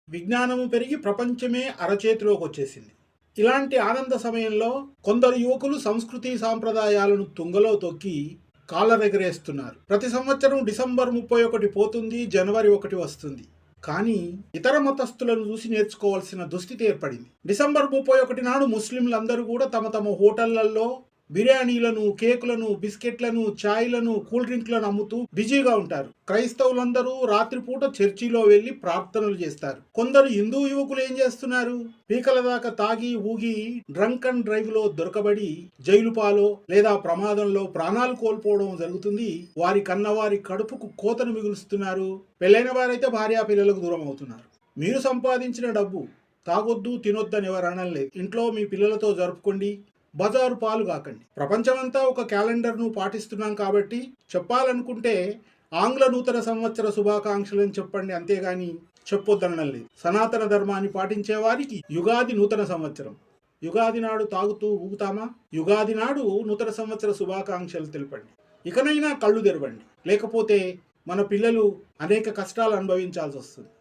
విజ్ఞానము పెరిగి ప్రపంచమే అరచేతిలోకి వచ్చేసింది. ఇలాంటి ఆనంద సమయంలో కొందరు యువకులు సంస్కృతి సాంప్రదాయాలను తుంగలో తొక్కి కాళ్ళరెగరేస్తున్నారు. ప్రతి సంవత్సరం డిసెంబర్ 31 పోతుంది, జనవరి 1 వస్తుంది. కానీ ఇతర మతస్థులను చూసి నేర్చుకోవాల్సిన దుస్థితి ఏర్పడింది. డిసెంబర్ 31 నాడు ముస్లింలందరూ కూడా తమ తమ హోటళ్లలో బిర్యానీలను, కేకులను, బిస్కెట్లను, ఛాయ్లను, కూల్ డ్రింక్లను అమ్ముతూ బిజీగా ఉంటారు. క్రైస్తవులందరూ రాత్రిపూట చర్చిలో వెళ్లి ప్రార్థనలు చేస్తారు. కొందరు హిందూ యువకులు ఏం చేస్తున్నారు? పీకల దాకా తాగి ఊగి డ్రంక్ అండ్ డ్రైవ్ లో దొరకబడి జైలు పాలో లేదా ప్రమాదంలో ప్రాణాలు కోల్పోవడం జరుగుతుంది. వారి కన్నవారి కడుపుకు కోతను మిగులుస్తున్నారు. పెళ్ళైన వారైతే భార్యా పిల్లలకు దూరం అవుతున్నారు. మీరు సంపాదించిన డబ్బు తాగొద్దు, తినొద్దని ఎవరు అనలేదు. ఇంట్లో మీ పిల్లలతో జరుపుకోండి, బజారు పాలు కాకండి. ప్రపంచమంతా ఒక క్యాలెండర్ను పాటిస్తున్నాం కాబట్టి చెప్పాలనుకుంటే ఆంగ్ల నూతన సంవత్సర శుభాకాంక్షలను చెప్పండి, అంతేగాని చెప్పొద్దనడం లేదు. సనాతన ధర్మాన్ని పాటించే వారికి యుగాది నూతన సంవత్సరం. యుగాది నాడు తాగుతూ ఊగుతామా? యుగాది నాడు నూతన సంవత్సర శుభాకాంక్షలు తెలపండి. ఇకనైనా కళ్ళు తెరవండి, లేకపోతే మన పిల్లలు అనేక కష్టాలు అనుభవించాల్సి వస్తుంది.